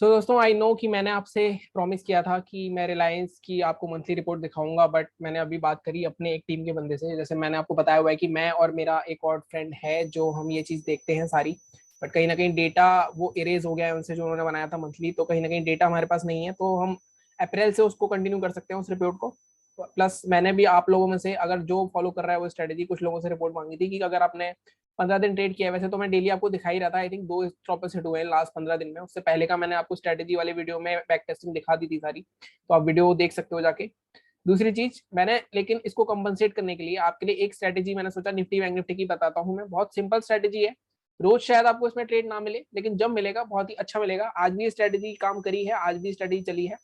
दोस्तों I know कि मैंने आपसे प्रॉमिस किया था कि मैं रिलायंस की आपको मंथली रिपोर्ट दिखाऊंगा, बट मैंने अभी बात करी अपने एक टीम के बंदे से। जैसे मैंने आपको बताया हुआ है कि मैं और मेरा एक और फ्रेंड है जो हम ये चीज़ देखते हैं सारी। बट कहीं ना कहीं डेटा वो इरेज हो गया है उनसे जो उन्होंने बनाया था मंथली, तो कहीं ना कहीं डेटा हमारे पास नहीं है, तो हम अप्रैल से उसको कंटिन्यू कर सकते हैं उस रिपोर्ट को। प्लस मैंने भी आप लोगों में से अगर जो फॉलो कर रहा है वो स्ट्रेटेजी, कुछ लोगों से रिपोर्ट मांगी थी कि अगर आपने 15 दिन ट्रेड किया है। वैसे तो मैं डेली आपको दिखा ही रहा था, आई थिंक 2 स्टॉप हिट हुए हैं लास्ट 15 दिन में। उससे पहले का मैंने आपको स्ट्रेटेजी वाले वीडियो में बैक टेस्टिंग दिखा दी थी सारी, तो आप वीडियो देख सकते हो जाके। दूसरी चीज मैंने, लेकिन इसको कंपनसेट करने के लिए आपके लिए एक स्ट्रेटेजी मैंने सोचा निफ्टी बैंक निफ्टी की बताता हूँ मैं। बहुत सिंपल स्ट्रेटेजी है, रोज शायद आपको इसमें ट्रेड ना मिले, लेकिन जब मिलेगा बहुत ही अच्छा मिलेगा। आज भी स्ट्रेटेजी काम करी है, आज भी स्ट्रेटेजी चली है।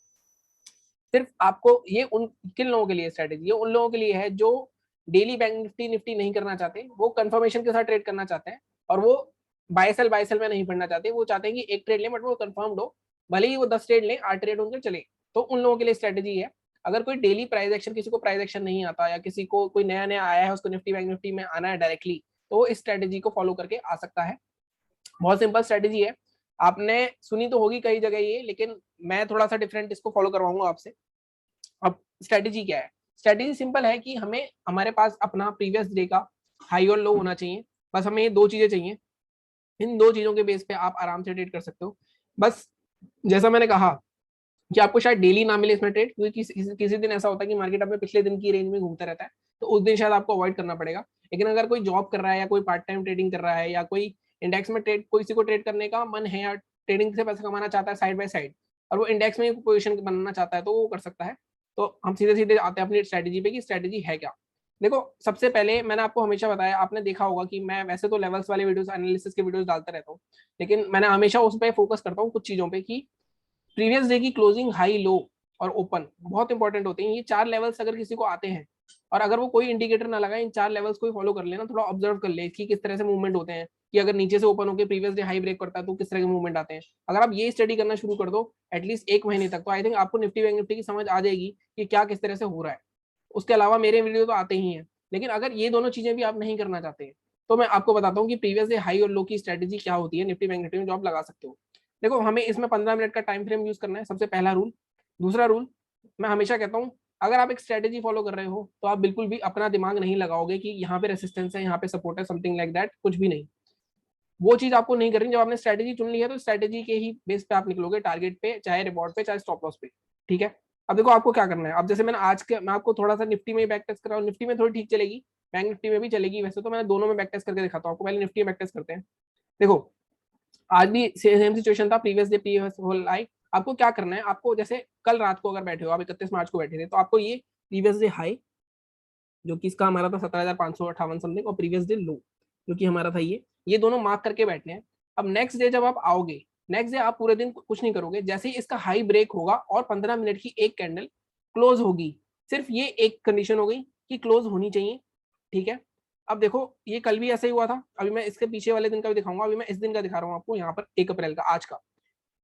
सिर्फ आपको ये उन किन लोगों के लिए स्ट्रेटेजी है, उन लोगों के लिए है जो डेली बैंक निफ्टी निफ्टी नहीं करना चाहते, वो कंफर्मेशन के साथ ट्रेड करना चाहते हैं, और वो बाय सेल में नहीं पढ़ना चाहते। वो चाहते हैं कि एक ट्रेड लें बट वो कंफर्म हो, भले ही वो 10 ट्रेड लें, 8 ट्रेड उनके चले। तो उन लोगों के लिए स्ट्रेटेजी है। अगर कोई डेली प्राइस एक्शन, किसी को प्राइस एक्शन नहीं आता, या किसी को कोई नया नया आया है उसको निफ्टी बैंक निफ्टी में आना है डायरेक्टली, तो वो इस स्ट्रेटेजी को फॉलो करके आ सकता है। बहुत सिंपल स्ट्रेटेजी है, आपने सुनी तो होगी कई जगह ये, लेकिन मैं थोड़ा सा डिफरेंट इसको फॉलो करवाऊंगा आपसे। अब स्ट्रेटेजी क्या है? स्ट्रेटेजी सिंपल है कि हमें हमारे पास अपना प्रीवियस डे का हाई और लो होना चाहिए। बस हमें ये दो चीजें चाहिए, इन दो चीजों के बेस पे आप आराम से ट्रेड कर सकते हो। बस जैसा मैंने कहा कि आपको शायद डेली ना मिले इसमें ट्रेड, क्योंकि किसी दिन ऐसा होता है कि मार्केट अपने पिछले दिन की रेंज में घूमता रहता है, तो उस दिन शायद आपको अवॉइड करना पड़ेगा। लेकिन अगर कोई जॉब कर रहा है, या कोई पार्ट टाइम ट्रेडिंग कर रहा है, या कोई इंडेक्स में ट्रेड, किसी को ट्रेड करने का मन है, या ट्रेडिंग से पैसा कमाना चाहता है साइड बाय साइड, और वो इंडेक्स में पोजिशन बनाना चाहता है, तो वो कर सकता है। तो हम सीधे सीधे आते हैं अपनी स्ट्रेटेजी पे कि स्ट्रेटेजी है क्या। देखो, सबसे पहले मैंने आपको हमेशा बताया, आपने देखा होगा कि मैं वैसे तो लेवल्स वाले वीडियोस, एनालिसिस के वीडियोस डालता रहता हूँ, लेकिन मैंने हमेशा उस पर फोकस करता हूँ कुछ चीजों पे कि प्रीवियस डे की क्लोजिंग, हाई, लो और ओपन बहुत इंपॉर्टेंट होते हैं। ये 4 लेवल्स अगर किसी को आते हैं, और अगर वो कोई इंडिकेटर ना लगाए, इन 4 लेवल्स को ही फॉलो कर लेना, थोड़ा ऑब्जर्व कर ले कि किस तरह से मूवमेंट होते हैं, कि अगर नीचे से ओपन होकर प्रीवियस डे हाई ब्रेक करता है तो किस तरह के मूवमेंट आते हैं। अगर आप ये स्टडी करना शुरू कर दो एटलीस्ट 1 महीने तक, तो आई थिंक आपको निफ्टी बैंक निफ्टी की समझ आ जाएगी कि क्या किस तरह से हो रहा है। उसके अलावा मेरे वीडियो तो आते ही हैं, लेकिन अगर ये दोनों चीजें भी आप नहीं करना चाहते, तो मैं आपको बताता हूँ कि प्रीवियस डे हाई और लो की स्ट्रेटेजी क्या होती है निफ्टी बैंक निफ्टी में, जो आप लगा सकते हो। देखो, हमें इसमें 15 मिनट का टाइम फ्रेम यूज करना है, सबसे पहला रूल। दूसरा रूल, मैं हमेशा कहता हूँ, अगर आप एक स्ट्रेटेजी फॉलो कर रहे हो तो आप बिल्कुल भी अपना दिमाग नहीं लगाओगे कि यहाँ पे रेसिस्टेंस है, यहाँ पे सपोर्ट है, समथिंग लाइक दैट, कुछ भी नहीं। वो चीज आपको नहीं करनी। जब आपने स्ट्रेटेजी चुन ली है तो स्ट्रेटेजी के ही बेस पे आप निकलोगे, टारगेट पे, चाहे रिवॉर्ड पे, चाहे स्टॉप लॉस पे। ठीक है। अब देखो आपको क्या करना है। अब जैसे मैंने आज के, मैं आपको थोड़ा सा निफ्टी में बैक टेस्ट कर रहा हूँ, निफ्टी में थोड़ी ठीक चलेगी, बैंक निफ्टी में भी चलेगी। वैसे तो मैंने दोनों में बैक टेस्ट करके दिखाता हूँ आपको, पहले निफ्टी में बैक टेस्ट करते हैं। देखो, आज भी सेम सिचुएशन था, previous day previous whole high. आपको क्या करना है, आपको जैसे कल रात को अगर बैठे हो आप, 31 मार्च को बैठे थे, तो आपको ये प्रीवियस डे हाई जो कि इसका हमारा था 17,558 समथिंग, और प्रीवियस डे लो जो कि हमारा था ये दोनों मार्क करके बैठने हैं। अब नेक्स्ट डे जब आप आओगे, नेक्स्ट डे आप पूरे दिन कुछ नहीं करोगे, जैसे ही इसका हाई ब्रेक होगा और 15 मिनट की एक कैंडल क्लोज होगी, सिर्फ ये एक कंडीशन हो गई कि क्लोज होनी चाहिए। ठीक है। अब देखो, ये कल भी ऐसा ही हुआ था, अभी मैं इसके पीछे वाले दिन का भी दिखाऊंगा, अभी मैं इस दिन का दिखा रहा हूँ आपको, यहाँ पर 1 अप्रैल का, आज का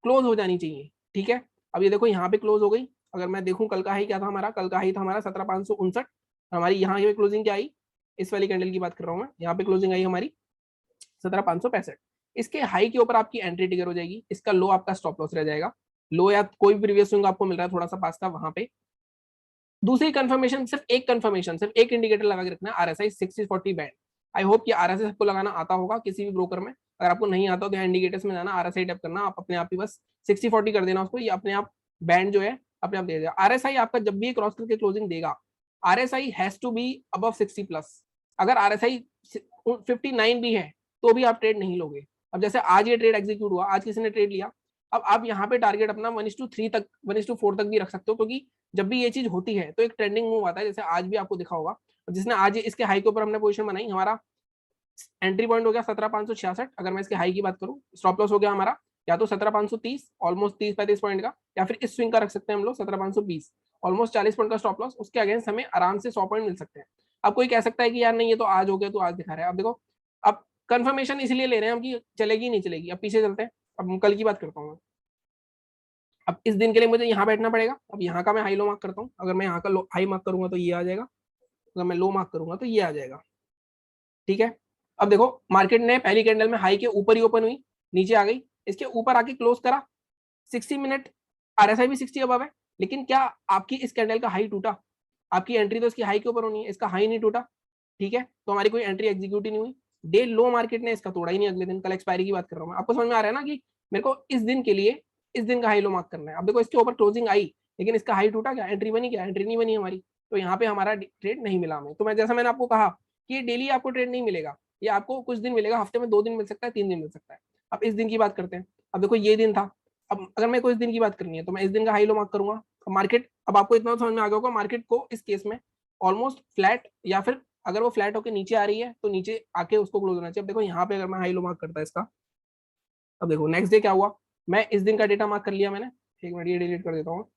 क्लोज हो जानी चाहिए। ठीक है। अब ये देखो यहाँ पे क्लोज हो गई। अगर मैं देखूं कल का हाई क्या था हमारा, कल का हाई था हमारा 17,559। हमारी यहाँ पे क्लोजिंग क्या आई, इस वाली कैंडल की बात कर रहा हूँ मैं, यहाँ पे क्लोजिंग आई हमारी 17,565। इसके हाई के ऊपर आपकी एंट्री ट्रिगर हो जाएगी, इसका लो आपका स्टॉप लॉस रह जाएगा। लो या कोई भी प्रीवियस स्विंग आपको मिल रहा है थोड़ा सा पास का, वहां पे दूसरी कंफर्मेशन, सिर्फ एक इंडिकेटर लगा के रखना है, आरएसआई 60-40 बैंड। आई होप कि आरएसआई सबको लगाना आता होगा किसी भी ब्रोकर में। अगर आपको नहीं आता तो यहाँ इंडिकेटर्स में जाना, आरएसआई टैप करना, आप अपने आप ही बस 60-40 कर देना उसको, ये अपने आप बैंड जो है अपने आप दे देगा। आरएसआई आपका जब भी क्रॉस करके क्लोजिंग देगा, RSI has to be above 60 plus. अगर आरएसआई 59 भी है तो भी आप ट्रेड नहीं लोगे। अब जैसे आज ये ट्रेड एग्जीक्यूट हुआ, आज किसी ने ट्रेड लिया, अब आप यहाँ पे टारगेट अपना 1:3 तक, 1:4 तक भी रख सकते हो, क्योंकि जब भी ये चीज होती है तो एक ट्रेंडिंग मूव आता है, जैसे आज भी आपको दिखा होगा। जिसने आज इसके हाई के ऊपर हमने पोजीशन बनाई, हमारा एंट्री पॉइंट हो गया 17,566। अगर मैं इसके हाई की बात करूं, स्टॉप लॉस हो गया हमारा या तो 17,530, ऑलमोस्ट 30-35 पॉइंट का, या फिर इस स्विंग का रख सकते हैं हम लोग 17,520, ऑलमोस्ट 40 पॉइंट का स्टॉप लॉस। उसके अगेंस्ट हमें आराम से 100 पॉइंट मिल सकते हैं। अब कोई कह सकता है कि यार नहीं, ये तो आज हो गया, तो आज दिखा रहा है। अब देखो, अब कंफर्मेशन इसलिए ले रहे हैं हम कि चलेगी नहीं चलेगी। अब पीछे चलते हैं, अब कल की बात करता हूँ। अब इस दिन के लिए मुझे यहाँ बैठना पड़ेगा। अब यहाँ का मैं हाई लो मार्क करता हूँ, अगर मैं यहाँ का हाई मार्क करूंगा तो ये आ जाएगा, अगर मैं लो मार्क करूंगा तो ये आ जाएगा। ठीक है। अब देखो, मार्केट ने पहली कैंडल में हाई के ऊपर ही ओपन हुई, नीचे आ गई, इसके ऊपर आके क्लोज करा, 60 मिनट RSI भी 60 अबव है, लेकिन क्या आपकी इस कैंडल का हाई टूटा? आपकी एंट्री तो इसकी हाई के ऊपर होनी है, इसका हाई नहीं टूटा, ठीक है, तो हमारी कोई एंट्री एग्जीक्यूट ही नहीं हुई। डे लो मार्केट ने इसका तोड़ा ही नहीं अगले दिन, कल एक्सपायरी की बात कर रहा हूँ मैं, आपको समझ में आ रहा है ना कि मेरे को इस दिन के लिए इस दिन का हाई लो मार्क करना है। अब देखो इसके ऊपर क्लोजिंग आई, लेकिन इसका हाई टूटा क्या? एंट्री बनी क्या? एंट्री नहीं बनी हमारी, तो यहाँ पे हमारा ट्रेड नहीं मिला हमें। तो मैं जैसा मैंने आपको कहा कि ये डेली आपको ट्रेड नहीं मिलेगा, ये आपको कुछ दिन मिलेगा, हफ्ते में 2 दिन मिल सकता है, 3 दिन मिल सकता है। अब इस दिन की बात करते हैं। अब देखो ये दिन था, अब अगर मेरे को इस दिन की बात करनी है तो मैं इस दिन का हाई लो मार्क करूंगा। मार्केट, अब आपको इतना समझ में आ गया होगा, मार्केट को इस केस में ऑलमोस्ट फ्लैट, या फिर अगर वो फ्लैट होकर नीचे आ रही है तो नीचे आके उसको क्लोज होना चाहिए। अब देखो यहाँ पे अगर मैं हाई लो मार्क करता है इसका, अब देखो नेक्स्ट डे क्या हुआ, मैं इस दिन का डेटा मार्क कर लिया मैंने, एक मिनट ये डिलीट कर देता हूँ,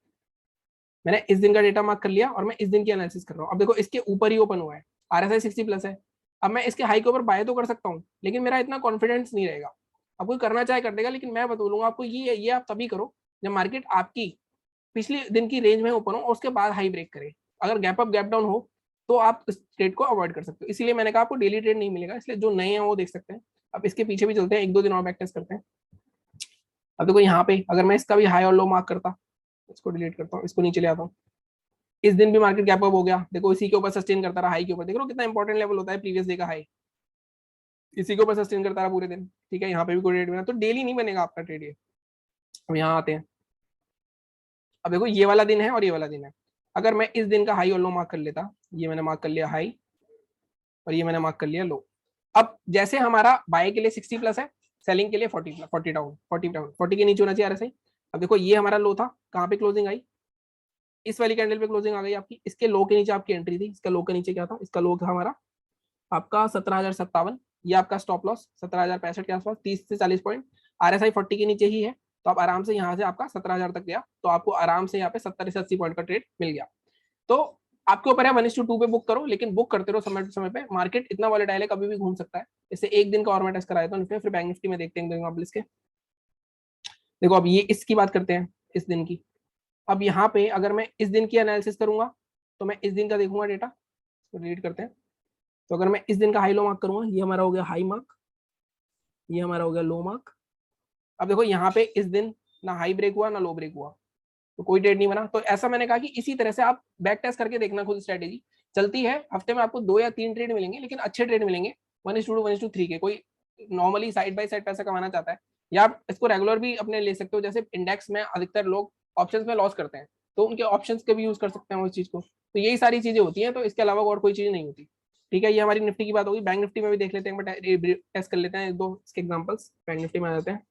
मैंने इस दिन का डेटा मार्क कर लिया और मैं इस दिन की एनालिसिस कर रहा हूँ। अब देखो इसके ऊपर ही ओपन हुआ है, RSI 60 प्लस है। अब मैं इसके हाई के ऊपर बाय तो कर सकता हूँ, लेकिन मेरा इतना कॉन्फिडेंस नहीं रहेगा। अब कोई करना चाहे कर देगा, लेकिन मैं बोलूंगा आपको ये आप तभी करो जब मार्केट आपकी पिछले दिन की रेंज में ओपन हो और उसके बाद हाई ब्रेक करे। अगर गैप अप गैप डाउन हो तो आप इस ट्रेड को अवॉइड कर सकते हो। इसीलिए मैंने कहा आपको डेली ट्रेड नहीं मिलेगा, इसलिए जो नए हैं वो देख सकते हैं। अब इसके पीछे भी चलते हैं, 1-2 दिन और बैक टेस्ट करते हैं। अब देखो यहाँ पे अगर मैं इसका भी हाई और लो मार्क करता, इसको डिलीट करता हूँ, इसको नीचे ले आता हूँ, इस दिन भी मार्केट गैप अप हो गया, देखो इसी के ऊपर सस्टेन करता रहा, हाई के ऊपर, देख लो कितना इंपॉर्टेंट लेवल होता है प्रीवियस डे का हाई, इसी के ऊपर सस्टेन करता रहा पूरे दिन, ठीक है, यहाँ पे भी कोई ट्रेड बना, तो डेली नहीं बनेगा आपका ट्रेड ये। अब यहाँ आते हैं, अब देखो ये वाला दिन है और ये वाला दिन है, अगर मैं इस दिन का हाई और लो मार्क कर लेता, ये मैंने मार्क कर लिया हाई और ये मैंने मार्क कर लिया लो। अब जैसे हमारा बाय के लिए 60 प्लस है, सेलिंग के लिए 40 डाउन, 40 के नीचे होना चाहिए RSI। अब देखो ये हमारा लो था, कहाँ पे क्लोजिंग आई, इस वाली कैंडल पे क्लोजिंग आ गई आपकी, इसके लो के नीचे आपकी एंट्री थी, इसका लो के नीचे क्या था, इसका लो था हमारा आपका 17,057, ये आपका स्टॉप लॉस 17,065 के आसपास, 30 से 40 पॉइंट, RSI 40 के नीचे ही है, तो आप आराम से यहाँ से आपका 17,000 तक गया, तो आपको आराम से यहाँ पे 70 से 80 पॉइंट का ट्रेड मिल गया। तो आपके ऊपर है 1:2 पे बुक करो, लेकिन बुक करते रहो समय समय पे, मार्केट इतना वॉलेटाइल है कभी भी घूम सकता है। इससे एक दिन का और मैं टेस्ट कराया था निफ्टी, फिर बैंक निफ्टी में देखते हैं इसके। देखो अब ये इसकी बात करते हैं, इस दिन की। अब यहाँ पे अगर मैं इस दिन की एनालिसिस करूंगा तो मैं इस दिन का देखूंगा डेटा, तो डिलीट करते हैं। तो अगर मैं इस दिन का हाई लो मार्क करूंगा, ये हमारा हो गया हाई मार्क, ये हमारा हो गया लो मार्क। अब देखो यहाँ पे इस दिन ना हाई ब्रेक हुआ ना लो ब्रेक हुआ, तो कोई ट्रेड नहीं बना। तो ऐसा मैंने कहा कि इसी तरह से आप बैक टेस्ट करके देखना, खुद स्ट्रेटेजी चलती है, हफ्ते में आपको 2 या 3 ट्रेड मिलेंगे, लेकिन अच्छे ट्रेड मिलेंगे 1:2 1:3 के। कोई नॉर्मली साइड बाय साइड पैसा कमाना चाहता है, या आप इसको रेगुलर भी अपने ले सकते हो, जैसे इंडेक्स में अधिकतर लोग ऑप्शंस में लॉस करते हैं, तो उनके ऑप्शंस के भी यूज कर सकते हैं उस चीज को। तो यही सारी चीजें होती हैं, तो इसके अलावा और कोई चीज नहीं होती, ठीक है। ये हमारी निफ्टी की बात होगी। बैंक निफ्टी में भी देख लेते हैं, टेस्ट कर लेते हैं 1-2 इसके एग्जांपल्स। बैंक निफ्टी में आ जाते हैं।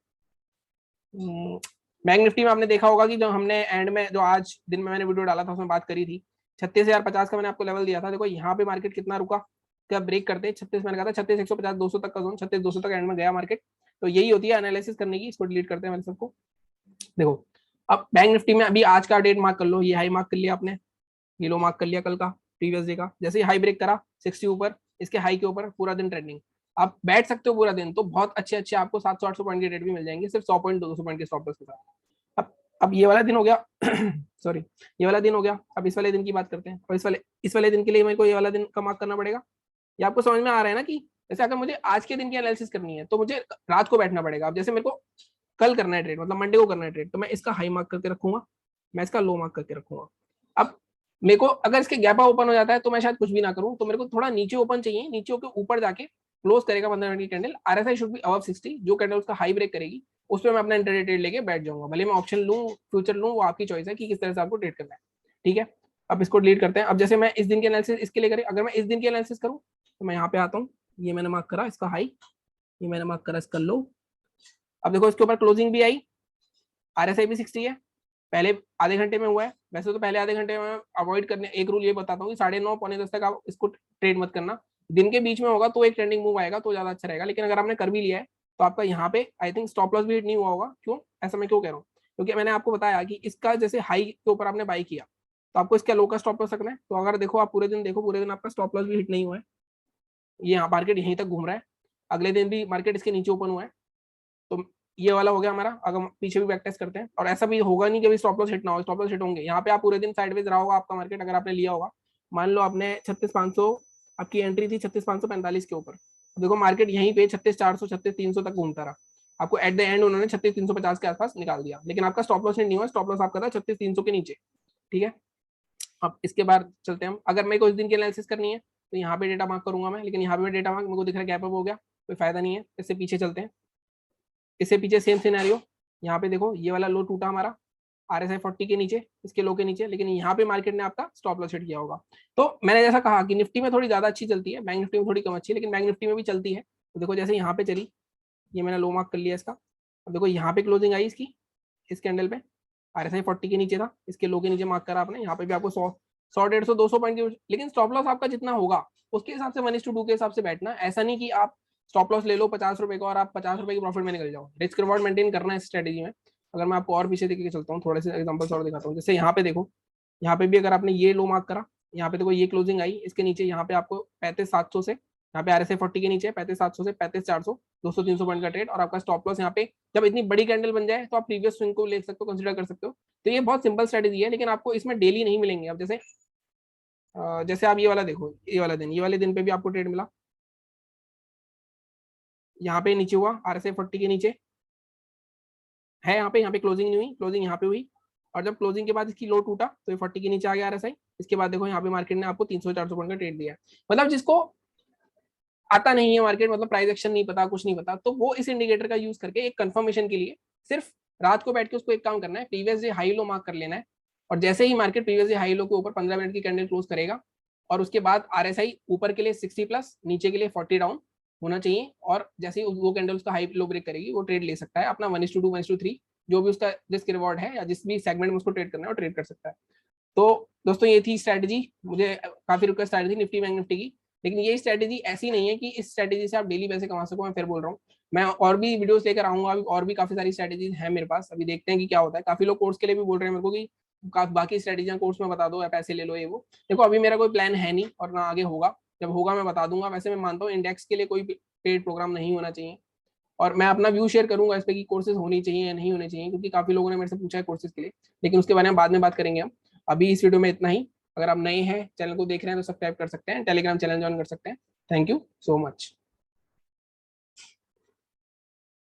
बैंक निफ्टी में आपने देखा होगा कि जो हमने एंड में, जो आज दिन में मैंने वीडियो डाला था उसमें बात करी थी, 36,050 का मैंने आपको लेवल दिया था। देखो यहाँ पे मार्केट कितना रुका, क्या ब्रेक करते हैं 36, मैंने कहा था 36,150 200 तक का जोन, 36,200 तक एंड में गया मार्केट। तो यही होती है एनालिसिस करने की। इसको डिलीट करते हैं मैंने सबको। देखो अब बैंक निफ्टी में अभी आज का डेट मार्क कर लो, ये हाई मार्क कर लिया आपने, ये लो मार्क कर लिया कल का प्रीवियस डे का। जैसे ही हाई ब्रेक करा 60 ऊपर, इसके हाई के ऊपर पूरा दिन ट्रेंडिंग, आप बैठ सकते हो पूरा दिन, तो बहुत अच्छे अच्छे आपको 700-800 पॉइंट के ट्रेड भी मिल जाएंगे, सिर्फ 100 पॉइंट 200 पॉइंट के स्टॉप लॉस के साथ। अब ये वाला दिन हो गया सॉरी, ये वाला दिन हो गया। अब इस वाले दिन की बात करते हैं, और इस वाले दिन के लिए मेरे को ये वाला दिन का मार्क करना पड़ेगा। ये आपको समझ में आ रहा है ना कि जैसे अगर मुझे आज के दिन की एनालिसिस करनी है तो मुझे रात को बैठना पड़ेगा। अब जैसे मेरे को कल करना है ट्रेड, मतलब मंडे को करना है ट्रेड, तो मैं इसका हाई मार्क करके रखूंगा, मैं इसका लो मार्क करके रखूंगा। अब मेरे को अगर इसके गैप ओपन हो जाता है तो मैं शायद कुछ भी ना करूं, तो मेरे को थोड़ा नीचे ओपन चाहिए, नीचे के ऊपर जाके क्लोज करेगा 15 मिनट की candle, RSI should be above 60, जो कैंडल उसका हाई ब्रेक करेगी उसमें मैं अपना इंटरडे ट्रेड लेके बैठ जाऊंगा। भले मैं ऑप्शन लूं फ्यूचर लूं, वो आपकी चॉइस है कि किस तरह से आपको ट्रेड करना है, ठीक है। अब इसको डिलीट करते हैं। अब जैसे मैं इस दिन की एनालिसिस इसके लिए करें, अगर मैं इस दिन की एनालिसिस करूं तो मैं यहाँ पे आता हूँ, ये मैंने मार्क करा इसका हाई, ये मैंने मार्क करा इसका लो। अब देखो इसके ऊपर क्लोजिंग भी आई, RSI भी 60 है, पहले आधे घंटे में हुआ है। वैसे तो पहले आधे घंटे में अवॉइड करने, एक रूल ये बताता हूँ कि 9:30 पौने 10 तक आप इसको ट्रेड मत करना। दिन के बीच में होगा तो एक ट्रेंडिंग मूव आएगा तो ज्यादा अच्छा रहेगा, लेकिन अगर आपने कर भी लिया है तो आपका यहाँ पे आई थिंक स्टॉप लॉस भी हिट नहीं हुआ होगा। क्यों ऐसा मैं क्यों कह रहा हूँ, क्योंकि मैंने आपको बताया कि इसका जैसे हाई के ऊपर आपने बाई किया तो आपको इसका लो का स्टॉप लॉस रखना है। तो अगर देखो आप पूरे दिन देखो, पूरे दिन आपका स्टॉप लॉस भी हिट नहीं हुआ है, ये यहाँ मार्केट यहीं तक घूम रहा है, अगले दिन भी मार्केट इसके नीचे ओपन हुआ है। तो ये वाला हो गया हमारा। अगर पीछे भी बैक टेस्ट करते हैं, और ऐसा भी होगा नहीं कि अभी स्टॉप लॉस हिट ना हो, स्टॉप लॉस हिट होंगे। यहाँ पे आप पूरे दिन साइडवेज रहा होगा आपका मार्केट, अगर आपने लिया होगा, मान लो आपने 36,500 आपकी एंट्री थी 36,545 के ऊपर, देखो मार्केट यहीं पे 36,400 36,300 तक घूमता रहा, आपको एट द एंड उन्होंने 36,350 के आसपास निकाल दिया, लेकिन आपका स्टॉप लॉस नहीं हुआ, स्टॉप लॉस आपका था 36,300 के नीचे, ठीक है। अब इसके बाद चलते हैं हम, अगर मेरे को इस दिन की एनालिसिस करनी है तो यहाँ पे डेटा मार्क करूंगा मैं, लेकिन यहाँ पे डेटा मार्क मेरे को दिख रहा है गैप अप हो गया, कोई फायदा नहीं है, इससे पीछे चलते हैं। इससे पीछे सेम सिनेरियो, यहाँ पे देखो ये वाला लो टूटा हमारा RSI 40 के नीचे, इसके लो के नीचे, लेकिन यहाँ पे मार्केट ने आपका स्टॉप लॉस हिट किया होगा। तो मैंने जैसा कहा कि निफ्टी में थोड़ी ज्यादा अच्छी चलती है, बैंक निफ्टी में थोड़ी कम अच्छी है, लेकिन बैंक निफ्टी में भी चलती है। तो देखो जैसे यहाँ पे चली, ये मैंने लो मार्क कर लिया इसका, अब देखो यहाँ पे क्लोजिंग आई इसकी, इस कैंडल पे RSI 40 के नीचे था, इसके लो के नीचे मार्क करा आपने, यहाँ पे भी आपको 100 150 200 पॉइंट की, लेकिन स्टॉप लॉस आपका जितना होगा उसके हिसाब से 1:2 के हिसाब से बैठना, ऐसा नहीं कि आप स्टॉप लॉस ले लो 50 रुपए का और आप 50 रुपए की प्रॉफिट में निकल जाओ। रिस्क रिवॉर्ड मेंटेन करना है इस स्ट्रेटेजी में। अगर मैं आपको और पीछे देखे चलता हूँ, थोड़े से एग्जांपल्स और दिखाता हूँ, जैसे यहाँ पे देखो, यहाँ पे भी अगर आपने ये लो मार्क करा, यहाँ पे देखो ये क्लोजिंग आई, इसके नीचे यहाँ पे आपको 35,700 से, यहाँ पे RSI 40 के नीचे 35,700 से 35,400, 200-300 पॉइंट का ट्रेड, और आपका स्टॉप लॉस यहाँ पे जब इतनी बड़ी कैंडल बन जाए तो आप प्रीवियस स्विंग को ले सकते हो, कंसिडर कर सकते हो। तो ये बहुत सिंपल स्ट्रेटेजी है, लेकिन आपको इसमें डेली नहीं मिलेंगे। अब जैसे आप ये वाला देखो, ये वाले दिन पे भी आपको ट्रेड मिला, यहाँ पे नीचे हुआ RSI 40 के नीचे है, यहाँ पे क्लोजिंग नहीं हुई, क्लोजिंग यहाँ पे हुई, और जब क्लोजिंग के बाद इसकी लो टूटा तो ये 40 के नीचे आ गया RSI। इसके बाद देखो यहाँ पे मार्केट ने आपको 300-400 पॉइंट का ट्रेड दिया है। मतलब जिसको आता नहीं है मार्केट, मतलब प्राइस एक्शन नहीं पता, कुछ नहीं पता, तो वो इस इंडिकेटर का यूज करके एक कंफर्मेशन के लिए सिर्फ रात को बैठ के उसको एक काम करना है, previous day high low mark कर लेना है, और जैसे ही market previous day high low के ऊपर 15 मिनट की कैंडल क्लोज करेगा, और उसके बाद RSI ऊपर के लिए 60 प्लस, नीचे के लिए 40 डाउन होना चाहिए, और जैसे ही वो कैंडल उसका हाई लो ब्रेक करेगी, वो ट्रेड ले सकता है अपना 1:2 1:3, जो भी उसका रिस्क रिवॉर्ड है या जिस भी सेगमेंट में उसको ट्रेड करना है वो ट्रेड कर सकता है। तो दोस्तों ये थी स्ट्रैटेजी, मुझे काफी रिक्वेस्ट आ रही थी निफ्टी बैंक निफ्टी की, लेकिन ये स्ट्रैटेजी ऐसी नहीं है कि इस स्ट्रैटेजी से आप डेली पैसे कमा सको। मैं फिर बोल रहा हूँ, मैं और भी वीडियोस लेकर आऊंगा, और भी काफी सारी स्ट्रैटेजीज हैं मेरे पास, अभी देखते हैं कि क्या होता है। काफी लोग कोर्स के लिए भी बोल रहे हैं मेरे को कि बाकी स्ट्रैटेजियां कोर्स में बता दो या पैसे ले लो ये वो। देखो अभी मेरा कोई प्लान है नहीं, और ना आगे होगा, जब होगा मैं बता दूंगा। वैसे मैं मानता हूँ इंडेक्स के लिए कोई पेड प्रोग्राम नहीं होना चाहिए, और मैं अपना व्यू शेयर करूंगा इस पे कि कोर्सेज होनी चाहिए या नहीं होने चाहिए, क्योंकि काफी लोगों ने मेरे से पूछा है कोर्सेज के लिए, लेकिन उसके बारे में बाद में बात करेंगे हम। अभी इस वीडियो में इतना ही। अगर आप नए हैं, चैनल को देख रहे हैं, तो सब्सक्राइब कर सकते हैं, टेलीग्राम चैनल ज्वाइन कर सकते हैं। Thank you so much.